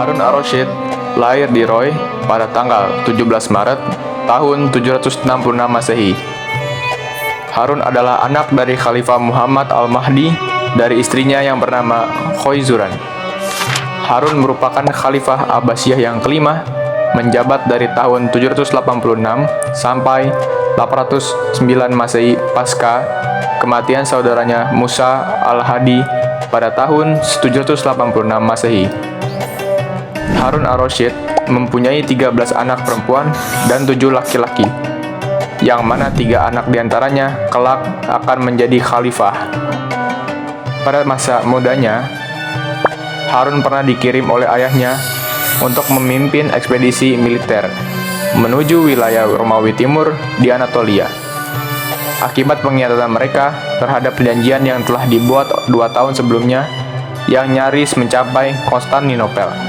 Harun ar-Rasyid lahir di Roy pada tanggal 17 Maret tahun 766 Masehi. Harun adalah anak dari Khalifah Muhammad al-Mahdi dari istrinya yang bernama Khoizuran. Harun merupakan Khalifah Abbasiyah yang kelima, menjabat dari tahun 786 sampai 809 Masehi pasca kematian saudaranya Musa al-Hadi pada tahun 786 Masehi. Harun ar-Rasyid mempunyai 13 anak perempuan dan 7 laki-laki, yang mana 3 anak diantaranya kelak akan menjadi khalifah. Pada masa mudanya, Harun pernah dikirim oleh ayahnya untuk memimpin ekspedisi militer menuju wilayah Romawi Timur di Anatolia. Akibat pengkhianatan mereka terhadap perjanjian yang telah dibuat 2 tahun sebelumnya yang nyaris mencapai Konstantinopel.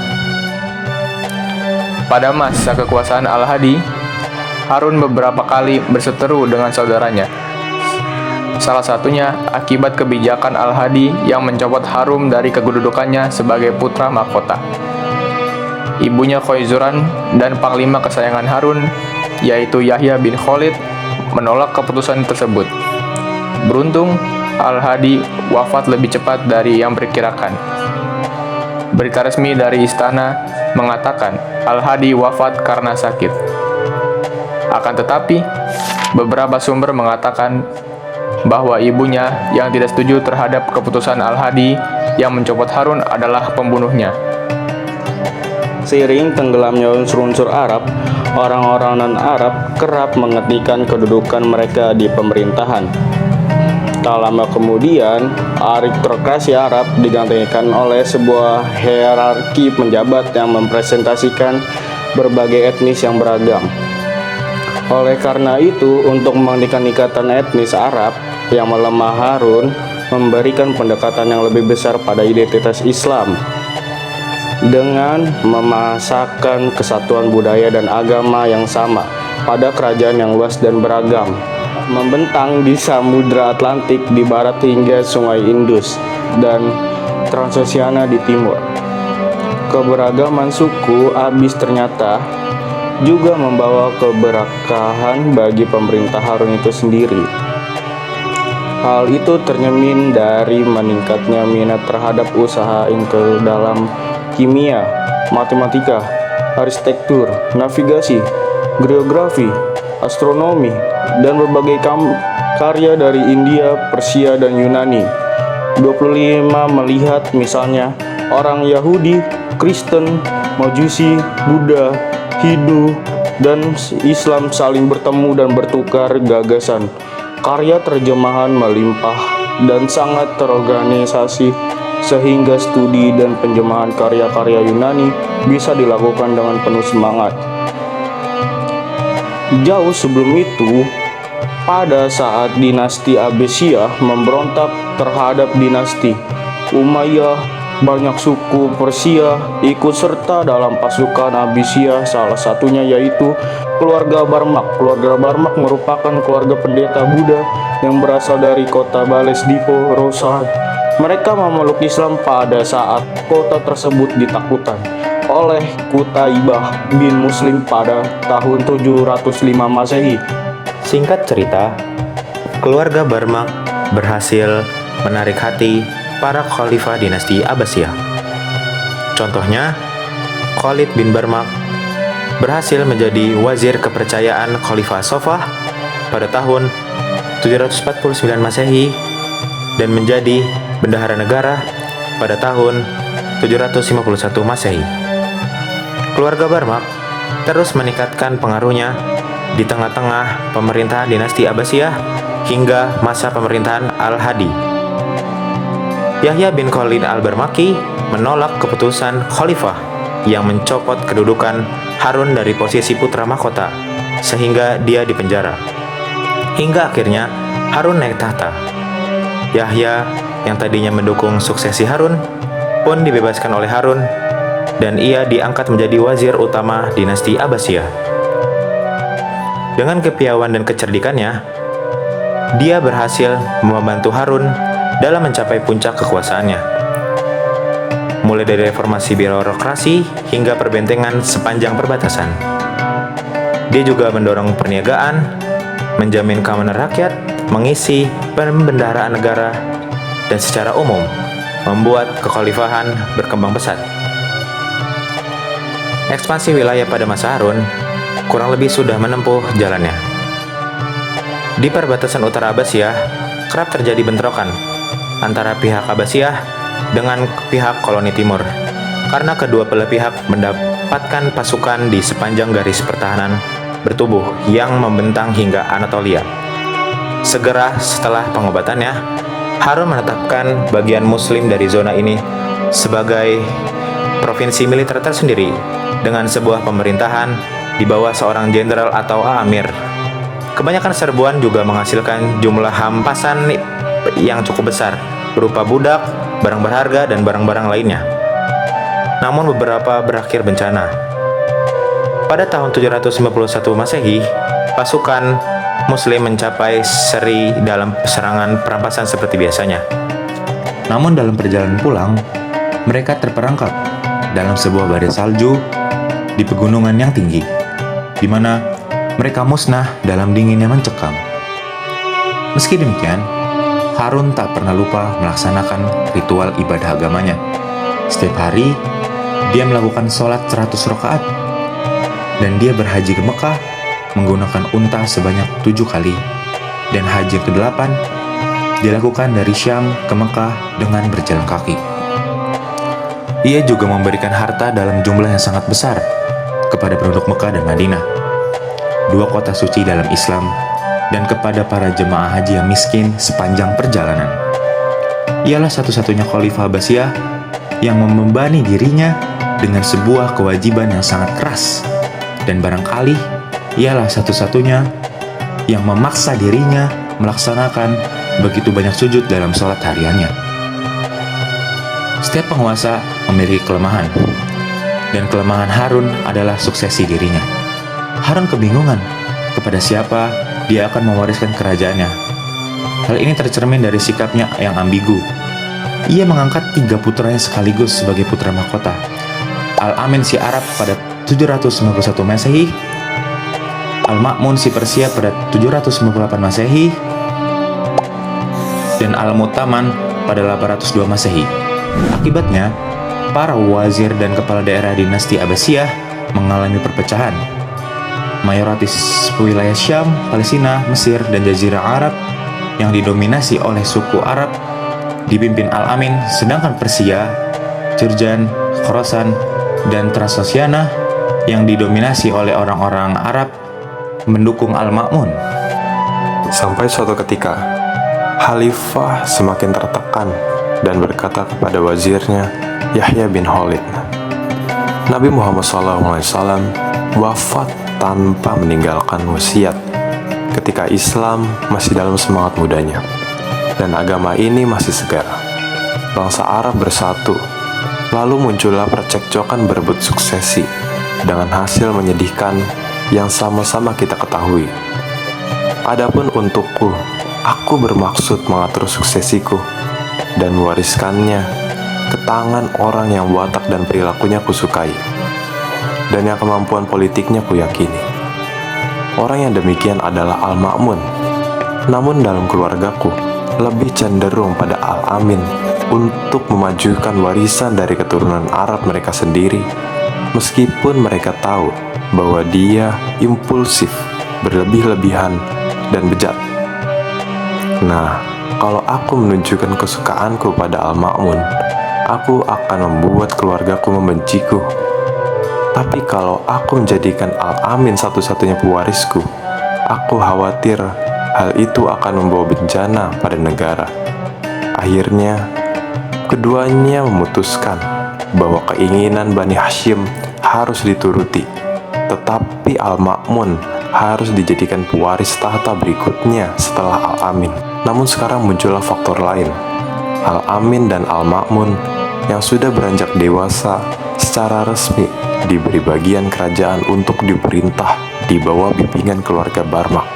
Pada masa kekuasaan Al-Hadi, Harun beberapa kali berseteru dengan saudaranya. Salah satunya akibat kebijakan Al-Hadi yang mencopot Harun dari kedudukannya sebagai putra mahkota. Ibunya Khoizuran dan panglima kesayangan Harun, yaitu Yahya bin Khalid, menolak keputusan tersebut. Beruntung, Al-Hadi wafat lebih cepat dari yang diperkirakan. Berita resmi dari istana mengatakan Al-Hadi wafat karena sakit. Akan tetapi, beberapa sumber mengatakan bahwa ibunya yang tidak setuju terhadap keputusan Al-Hadi yang mencopot Harun adalah pembunuhnya. Seiring tenggelamnya unsur-unsur Arab, orang-orang non-Arab kerap menghentikan kedudukan mereka di pemerintahan. Tak lama kemudian, aristokrasi Arab digantikan oleh sebuah hierarki penjabat yang mempresentasikan berbagai etnis yang beragam. Oleh karena itu, untuk menghentikan ikatan etnis Arab yang melemah, Harun memberikan pendekatan yang lebih besar pada identitas Islam dengan memasakkan kesatuan budaya dan agama yang sama pada kerajaan yang luas dan beragam, membentang di Samudra Atlantik di barat hingga Sungai Indus dan Transoceania di timur. Keberagaman suku Abis ternyata juga membawa keberkahan bagi pemerintah Harun itu sendiri. Hal itu tercermin dari meningkatnya minat terhadap usaha intel dalam kimia, matematika, arsitektur, navigasi, geografi, astronomi, dan berbagai karya dari India, Persia, dan Yunani. 25 melihat misalnya orang Yahudi, Kristen, Majusi, Buddha, Hindu, dan Islam saling bertemu dan bertukar gagasan. Karya terjemahan melimpah dan sangat terorganisasi sehingga studi dan penjemahan karya-karya Yunani bisa dilakukan dengan penuh semangat. Jauh sebelum itu, pada saat dinasti Abbasiyah memberontak terhadap dinasti Umayyah, banyak suku Persia ikut serta dalam pasukan Abbasiyah, salah satunya yaitu keluarga Barmak. Keluarga Barmak merupakan keluarga pendeta Buddha yang berasal dari kota Balesdipo, Rosa. Mereka memeluk Islam pada saat kota tersebut ditaklukkan oleh Qutaibah bin Muslim pada tahun 705 Masehi. Singkat cerita, keluarga Barmak berhasil menarik hati para khalifah dinasti Abbasiyah. Contohnya, Khalid bin Barmak berhasil menjadi wazir kepercayaan Khalifah Sofah pada tahun 749 Masehi dan menjadi bendahara negara pada tahun 751 Masehi. Keluarga Barmak terus meningkatkan pengaruhnya di tengah-tengah pemerintahan dinasti Abbasiyah hingga masa pemerintahan Al-Hadi. Yahya bin Khalid al-Barmaki menolak keputusan khalifah yang mencopot kedudukan Harun dari posisi putra mahkota, sehingga dia dipenjara. Hingga akhirnya Harun naik tahta. Yahya yang tadinya mendukung suksesi Harun pun dibebaskan oleh Harun dan ia diangkat menjadi wazir utama dinasti Abbasiyah. Dengan kepiawaian dan kecerdikannya, dia berhasil membantu Harun dalam mencapai puncak kekuasaannya. mulai dari reformasi birokrasi hingga perbentengan sepanjang perbatasan. Dia juga mendorong perniagaan, menjamin keamanan rakyat, mengisi pembendaharaan negara, dan secara umum membuat kekhalifahan berkembang pesat. Ekspansi wilayah pada masa Harun kurang lebih sudah menempuh jalannya. Di perbatasan utara Abbasiyah, kerap terjadi bentrokan antara pihak Abbasiyah dengan pihak koloni timur, karena kedua belah pihak mendapatkan pasukan di sepanjang garis pertahanan bertubuh yang membentang hingga Anatolia. Segera setelah pengobatannya, Harun menetapkan bagian Muslim dari zona ini sebagai provinsi militer tersendiri dengan sebuah pemerintahan di bawah seorang jenderal atau amir. Kebanyakan serbuan juga menghasilkan jumlah hampasan yang cukup besar berupa budak, barang berharga, dan barang-barang lainnya. Namun beberapa berakhir bencana. Pada tahun 751 Masehi, pasukan Muslim mencapai seri dalam serangan perampasan seperti biasanya. Namun dalam perjalanan pulang, mereka terperangkap dalam sebuah badai salju di pegunungan yang tinggi, di mana mereka musnah dalam dingin yang mencekam. Meski demikian, Harun tak pernah lupa melaksanakan ritual ibadah agamanya. Setiap hari, dia melakukan sholat 100 rakaat, dan dia berhaji ke Mekah menggunakan unta sebanyak 7 kali, dan haji ke-8 dilakukan dari Syam ke Mekah dengan berjalan kaki. Ia juga memberikan harta dalam jumlah yang sangat besar kepada penduduk Mekah dan Madinah, 2 kota suci dalam Islam, dan kepada para jemaah haji yang miskin sepanjang perjalanan. Ialah satu-satunya khalifah Abbasiyah yang membebani dirinya dengan sebuah kewajiban yang sangat keras, dan barangkali ialah satu-satunya yang memaksa dirinya melaksanakan begitu banyak sujud dalam sholat hariannya. Setiap penguasa memiliki kelemahan, dan kelemahan Harun adalah suksesi dirinya. Harun kebingungan kepada siapa dia akan mewariskan kerajaannya. Hal ini tercermin dari sikapnya yang ambigu. Ia mengangkat 3 putranya sekaligus sebagai putra mahkota. Al-Amin si Arab pada 791 Masehi, Al-Ma'mun si Persia pada 798 Masehi, dan Al-Mu'taman pada 802 Masehi. Akibatnya, para wazir dan kepala daerah dinasti Abbasiyah mengalami perpecahan. Mayoritas wilayah Syam, Palestina, Mesir, dan Jazirah Arab yang didominasi oleh suku Arab dipimpin Al-Amin, sedangkan Persia, Jurjan, Khorasan, dan Transosiana yang didominasi oleh orang-orang Arab mendukung Al-Ma'mun. Sampai suatu ketika, Khalifah semakin tertekan dan berkata kepada wazirnya, Yahya bin Khalid, Nabi Muhammad SAW wafat tanpa meninggalkan wasiat ketika Islam masih dalam semangat mudanya dan agama ini masih segar. Bangsa Arab bersatu, lalu muncullah percekcokan berebut suksesi dengan hasil menyedihkan yang sama-sama kita ketahui. Adapun untukku, aku bermaksud mengatur suksesiku dan mewariskannya ke tangan orang yang watak dan perilakunya kusukai, dan yang kemampuan politiknya kuyakini. Orang yang demikian adalah Al-Ma'mun. Namun dalam keluargaku, lebih cenderung pada Al-Amin untuk memajukan warisan dari keturunan Arab mereka sendiri, meskipun mereka tahu bahwa dia impulsif, berlebih-lebihan, dan bejat. Nah, kalau aku menunjukkan kesukaanku pada Al-Ma'mun, aku akan membuat keluargaku membenciku. Tapi kalau aku menjadikan Al-Amin satu-satunya pewarisku, aku khawatir hal itu akan membawa bencana pada negara. Akhirnya, keduanya memutuskan bahwa keinginan Bani Hashim harus dituruti, tetapi Al-Ma'mun harus dijadikan pewaris tahta berikutnya setelah Al-Amin. Namun sekarang muncullah faktor lain. Al-Amin dan Al-Ma'mun yang sudah beranjak dewasa secara resmi diberi bagian kerajaan untuk diperintah di bawah bimbingan keluarga Barmak.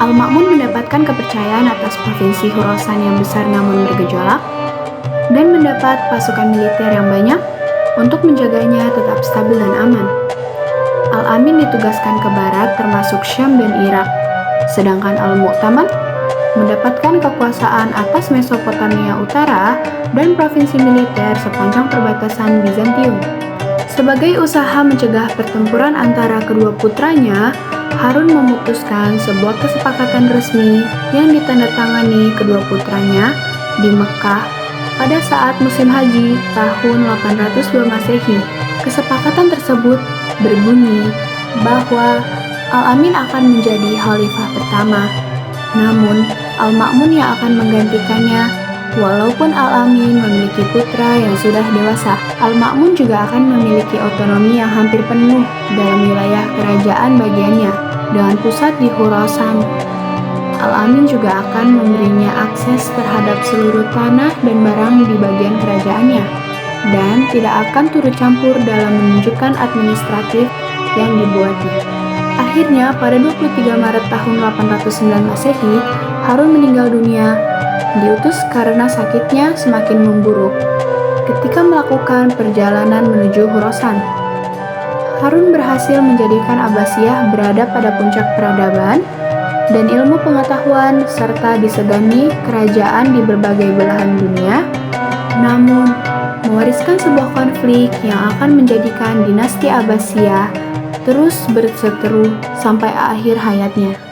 Al-Ma'mun mendapatkan kepercayaan atas provinsi Khorasan yang besar namun bergejolak, dan mendapat pasukan militer yang banyak untuk menjaganya tetap stabil dan aman. Al-Amin ditugaskan ke barat termasuk Syam dan Irak, sedangkan Al-Mu'taman mendapatkan kekuasaan atas Mesopotamia Utara dan provinsi militer sepanjang perbatasan Bizantium. Sebagai usaha mencegah pertempuran antara kedua putranya, Harun memutuskan sebuah kesepakatan resmi yang ditandatangani kedua putranya di Mekah pada saat musim haji tahun 802 Masehi. Kesepakatan tersebut berbunyi bahwa Al-Amin akan menjadi khalifah pertama, namun Al-Ma'mun yang akan menggantikannya. Walaupun Al-Amin memiliki putra yang sudah dewasa, Al-Ma'mun juga akan memiliki otonomi yang hampir penuh dalam wilayah kerajaan bagiannya, dengan pusat di Khurasan. Al-Amin juga akan memberinya akses terhadap seluruh tanah dan barang di bagian kerajaannya, dan tidak akan turut campur dalam menunjukkan administratif yang dibuatnya. Akhirnya, pada 23 Maret tahun 809 Masehi, Harun meninggal dunia, diutus karena sakitnya semakin memburuk ketika melakukan perjalanan menuju Khurasan. Harun berhasil menjadikan Abbasiyah berada pada puncak peradaban dan ilmu pengetahuan serta disegani kerajaan di berbagai belahan dunia, namun mewariskan sebuah konflik yang akan menjadikan dinasti Abbasiyah terus berseteru sampai akhir hayatnya.